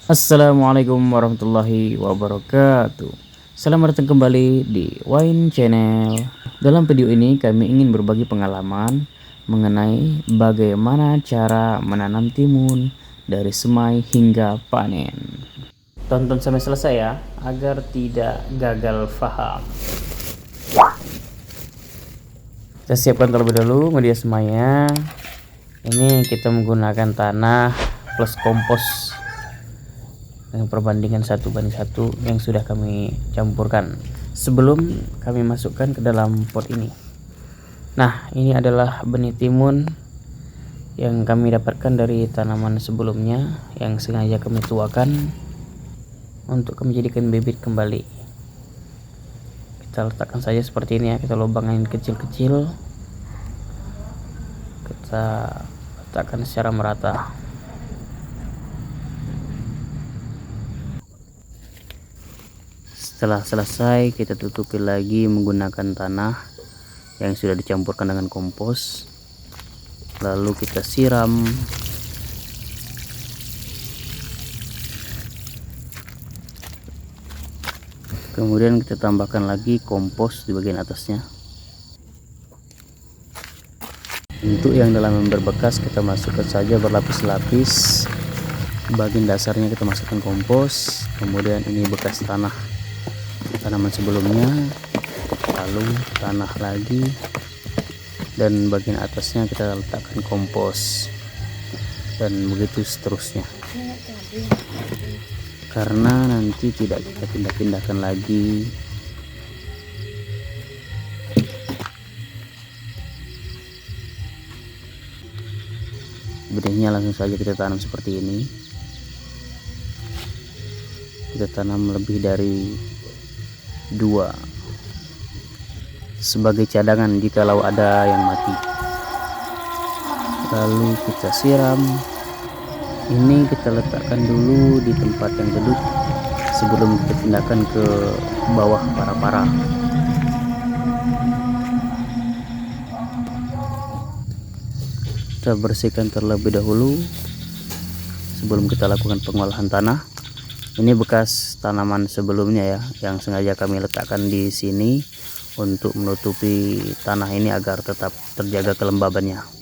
Assalamualaikum warahmatullahi wabarakatuh. Selamat datang kembali di Wine Channel. Dalam video ini kami ingin berbagi pengalaman mengenai bagaimana cara menanam timun dari semai hingga panen. Tonton sampai selesai ya, agar tidak gagal paham. Kita siapkan terlebih dahulu media semainya. Ini kita menggunakan tanah plus kompos dengan perbandingan 1:1 yang sudah kami campurkan sebelum kami masukkan ke dalam pot ini. Nah, ini adalah benih timun yang kami dapatkan dari tanaman sebelumnya yang sengaja kami tuakan untuk kami jadikan bibit kembali. Kita letakkan saja seperti ini ya, kita lubangin kecil-kecil, kita letakkan secara merata. Setelah selesai, kita tutupi lagi menggunakan tanah yang sudah dicampurkan dengan kompos, lalu kita siram. Kemudian kita tambahkan lagi kompos di bagian atasnya. Untuk yang dalam ember bekas kita masukkan saja berlapis-lapis. Bagian dasarnya kita masukkan kompos, kemudian ini bekas tanaman sebelumnya, lalu tanah lagi, dan bagian atasnya kita letakkan kompos, dan begitu seterusnya, karena nanti tidak kita pindah-pindahkan lagi. Benihnya langsung saja kita tanam seperti ini. Kita tanam lebih dari 2 sebagai cadangan jikalau ada yang mati. Lalu kita siram. Ini kita letakkan dulu di tempat yang teduh sebelum kita pindahkan ke bawah para-para. Kita bersihkan terlebih dahulu sebelum kita lakukan pengolahan tanah. Ini bekas tanaman sebelumnya ya, yang sengaja kami letakkan di sini untuk menutupi tanah ini agar tetap terjaga kelembabannya.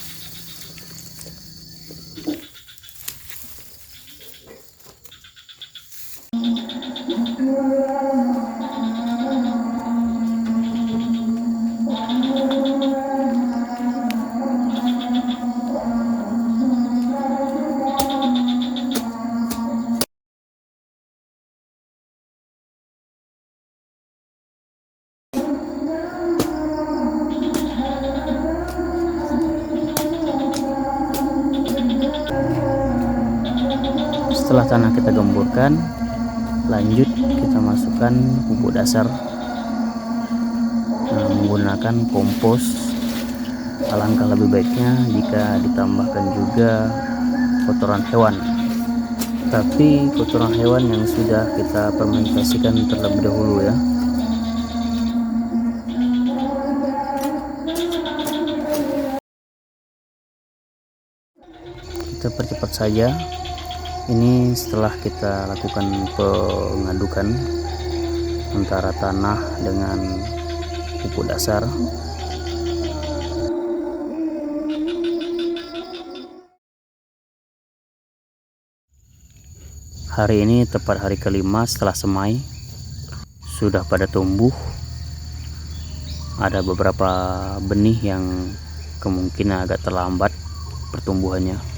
Setelah tanah kita gemburkan, lanjut kita masukkan pupuk dasar menggunakan kompos. Alangkah lebih baiknya jika ditambahkan juga kotoran hewan, tapi kotoran hewan yang sudah kita fermentasikan terlebih dahulu ya. Kita percepat saja. Ini setelah kita lakukan pengadukan antara tanah dengan pupuk dasar. Hari ini tepat hari kelima setelah semai, sudah pada tumbuh. Ada beberapa benih yang kemungkinan agak terlambat pertumbuhannya.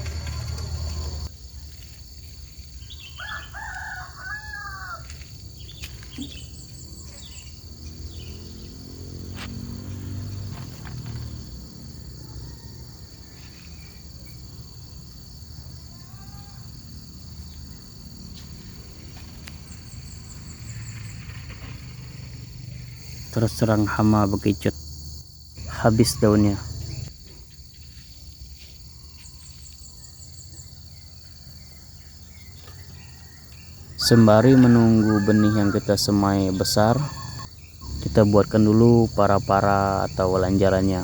Terus serang hama bekicot, habis daunnya. Sembari menunggu benih yang kita semai besar, kita buatkan dulu para-para atau lanjarannya.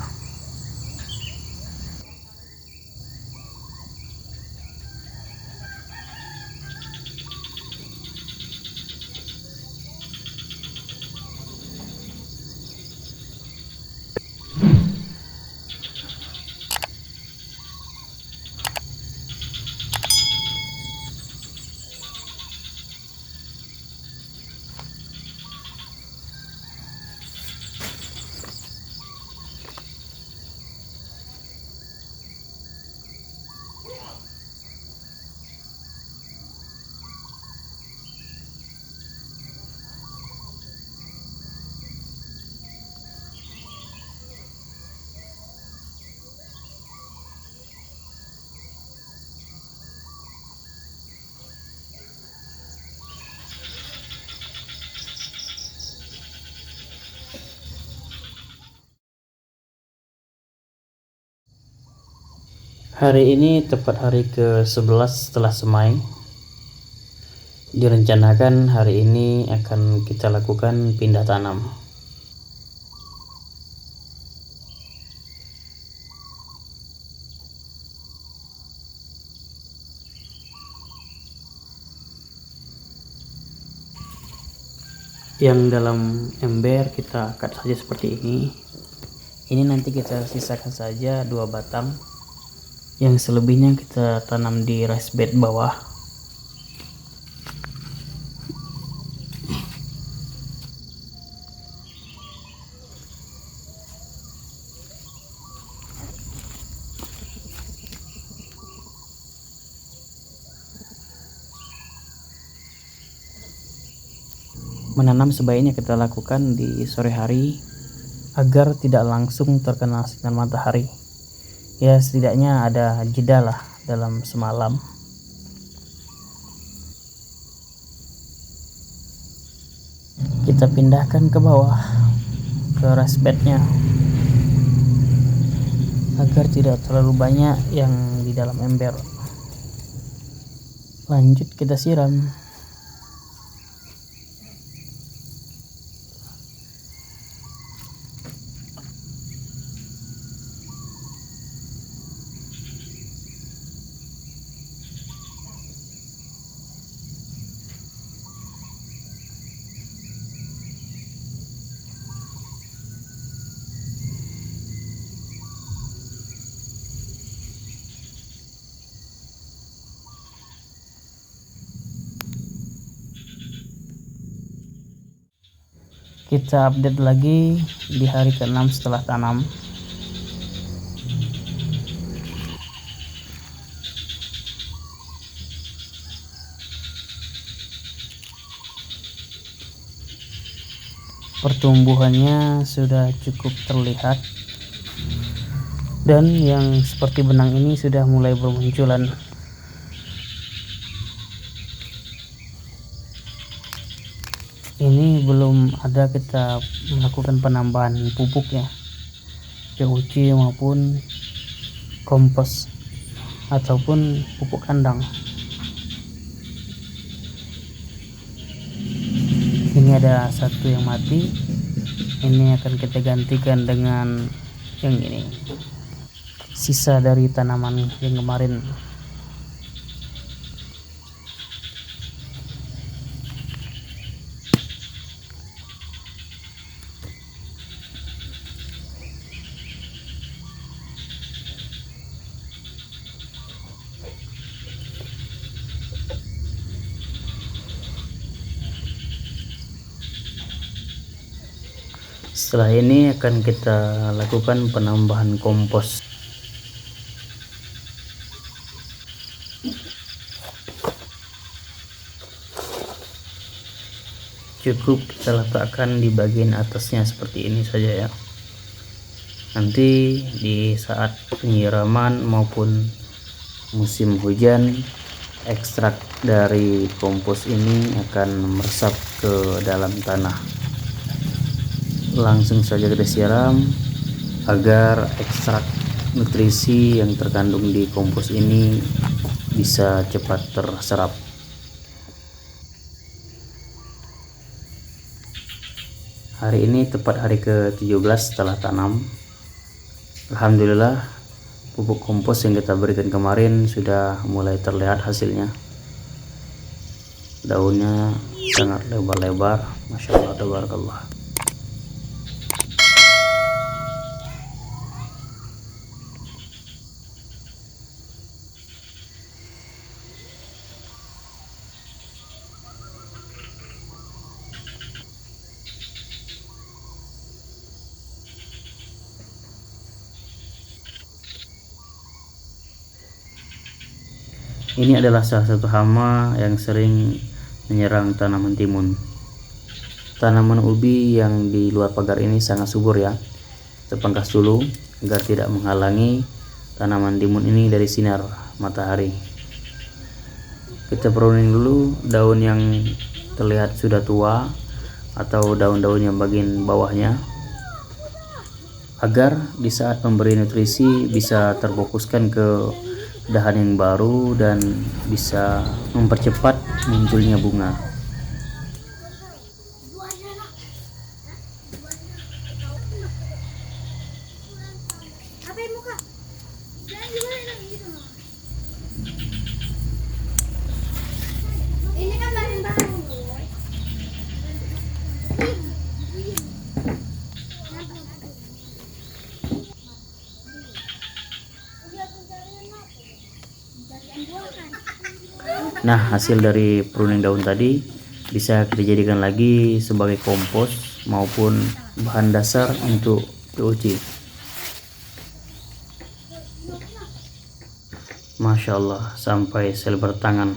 Hari ini tepat hari ke-11 setelah semai. Direncanakan hari ini akan kita lakukan pindah tanam. Yang dalam ember kita cut saja seperti ini. Ini nanti kita sisakan saja 2 batang. Yang selebihnya kita tanam di raised bed bawah. Menanam sebaiknya kita lakukan di sore hari agar tidak langsung terkena sinar matahari. Ya, setidaknya ada jeda lah dalam semalam. Kita pindahkan ke bawah, ke raised bednya, agar tidak terlalu banyak yang di dalam ember. Lanjut kita siram. Kita update lagi di hari ke-6 setelah tanam. Pertumbuhannya sudah cukup terlihat, dan yang seperti benang ini sudah mulai bermunculan. Ini belum ada kita melakukan penambahan pupuk ya, PUC maupun kompos ataupun pupuk kandang. Ini ada satu yang mati, ini akan kita gantikan dengan yang ini, sisa dari tanaman yang kemarin. Setelah ini akan kita lakukan penambahan kompos. Cukup kita letakkan di bagian atasnya seperti ini saja ya. Nanti di saat penyiraman maupun musim hujan, ekstrak dari kompos ini akan meresap ke dalam tanah. Langsung saja kita siram agar ekstrak nutrisi yang terkandung di kompos ini bisa cepat terserap. Hari ini tepat hari ke-17 setelah tanam. Alhamdulillah, pupuk kompos yang kita berikan kemarin sudah mulai terlihat hasilnya. Daunnya sangat lebar-lebar, Masya Allah, tabarakallah. Ini adalah salah satu hama yang sering menyerang tanaman timun. Tanaman ubi yang di luar pagar ini sangat subur ya. Kita pangkas dulu agar tidak menghalangi tanaman timun ini dari sinar matahari. Kita pruning dulu daun yang terlihat sudah tua atau daun-daun yang bagian bawahnya, agar di saat memberi nutrisi bisa terfokuskan ke dahan yang baru dan bisa mempercepat munculnya bunga. Nah, hasil dari pruning daun tadi bisa kita jadikan lagi sebagai kompos maupun bahan dasar untuk POC. Masya Allah, sampai selebar tangan.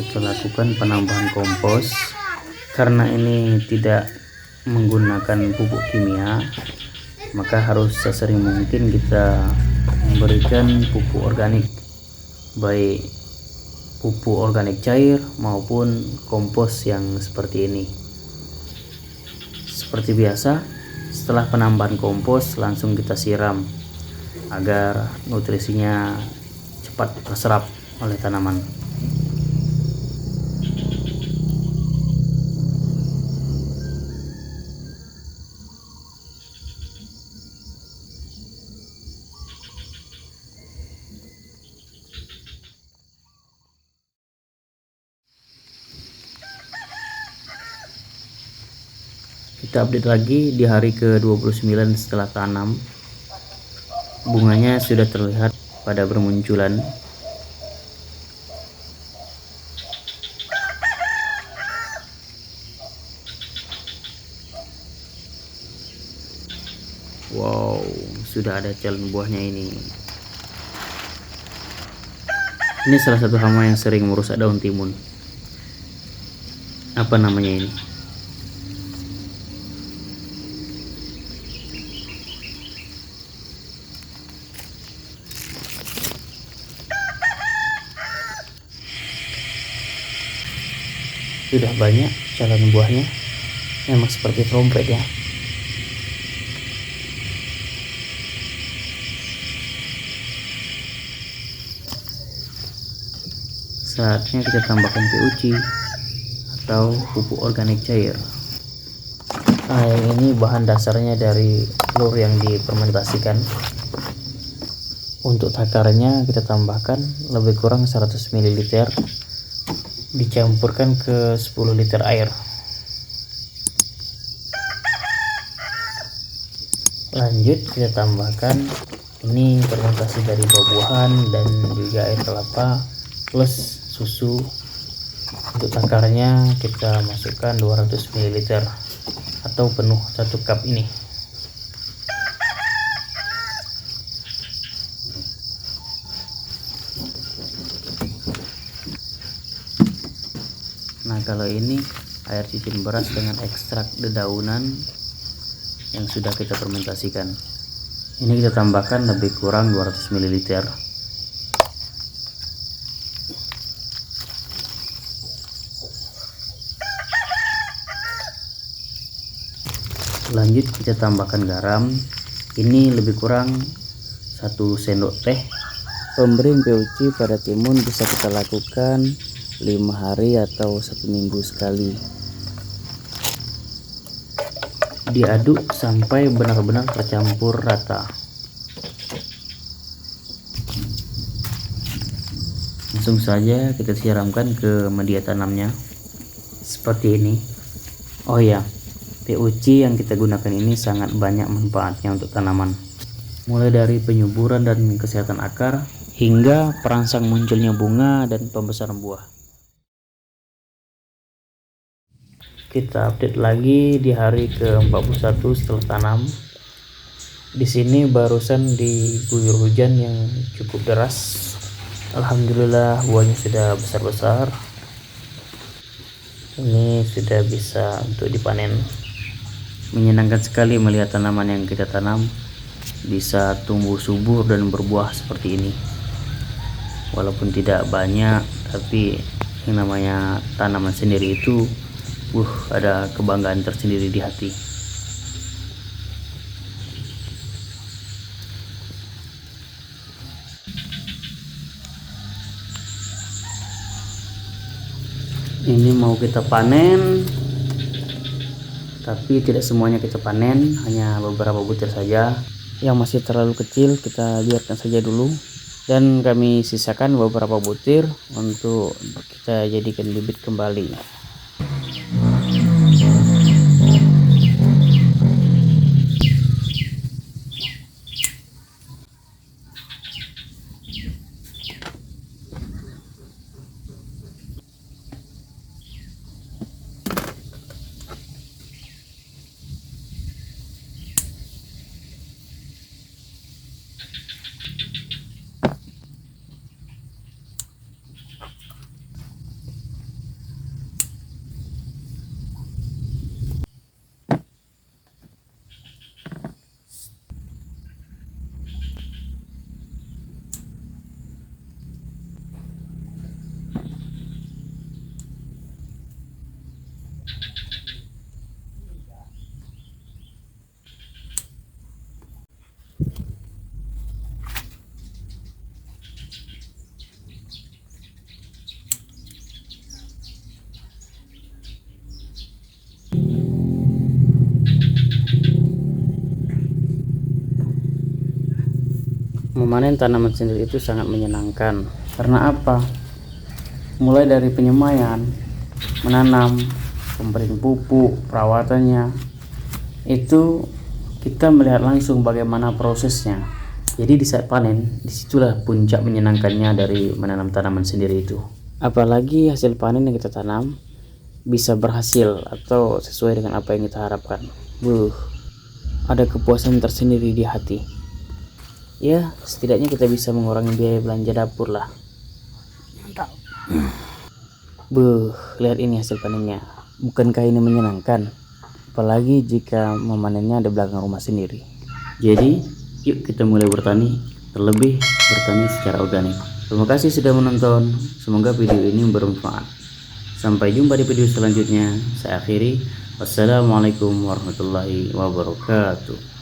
Kita lakukan penambahan kompos karena ini tidak menggunakan pupuk kimia, maka harus sesering mungkin kita memberikan pupuk organik, baik pupuk organik cair maupun kompos yang seperti ini. Seperti biasa, setelah penambahan kompos langsung kita siram agar nutrisinya cepat terserap oleh tanaman. Kita update lagi di hari ke-29 setelah tanam. Bunganya sudah terlihat pada bermunculan. Wow, sudah ada calon buahnya ini. Ini salah satu hama yang sering merusak daun timun. Apa namanya ini? Sudah banyak calon buahnya, memang seperti trompet ya. Saatnya kita tambahkan POC atau pupuk organik cair. Nah, yang ini bahan dasarnya dari telur yang difermentasikan. Untuk takarnya kita tambahkan lebih kurang 100 ml, dicampurkan ke 10 liter air. Lanjut kita tambahkan ini fermentasi dari buah-buahan dan juga air kelapa plus susu. Untuk takarnya kita masukkan 200 ml atau penuh 1 cup ini. Nah, kalau ini air cincin beras dengan ekstrak dedaunan yang sudah kita fermentasikan. Ini kita tambahkan lebih kurang 200 ml. Lanjut kita tambahkan garam. Ini lebih kurang 1 sendok teh. Pemberian POC pada timun bisa kita lakukan 5 hari atau 1 minggu sekali. Diaduk sampai benar-benar tercampur rata. Langsung saja kita siramkan ke media tanamnya seperti ini. Oh ya, POC yang kita gunakan ini sangat banyak manfaatnya untuk tanaman, mulai dari penyuburan dan kesehatan akar hingga perangsang munculnya bunga dan pembesaran buah. Kita update lagi di hari ke-41 setelah tanam. Di sini barusan diguyur hujan yang cukup deras. Alhamdulillah buahnya sudah besar-besar. Ini sudah bisa untuk dipanen. Menyenangkan sekali melihat tanaman yang kita tanam bisa tumbuh subur dan berbuah seperti ini. Walaupun tidak banyak, tapi yang namanya tanaman sendiri itu ada kebanggaan tersendiri di hati. Ini mau kita panen, tapi tidak semuanya kita panen, hanya beberapa butir saja. Yang masih terlalu kecil kita biarkan saja dulu, dan kami sisakan beberapa butir untuk kita jadikan bibit kembali. Memanen tanaman sendiri itu sangat menyenangkan. Karena apa? Mulai dari penyemaian, menanam, pemberian pupuk, perawatannya, itu kita melihat langsung bagaimana prosesnya. Jadi di saat panen, disitulah puncak menyenangkannya dari menanam tanaman sendiri itu. Apalagi hasil panen yang kita tanam bisa berhasil atau sesuai dengan apa yang kita harapkan. Ada kepuasan tersendiri di hati. Ya, setidaknya kita bisa mengurangi biaya belanja dapur lah. Mantap. Lihat ini hasil panennya. Bukankah ini menyenangkan? Apalagi jika memanennya di belakang rumah sendiri. Jadi, yuk kita mulai bertani, terlebih bertani secara organik. Terima kasih sudah menonton. Semoga video ini bermanfaat. Sampai jumpa di video selanjutnya. Saya akhiri. Wassalamualaikum warahmatullahi wabarakatuh.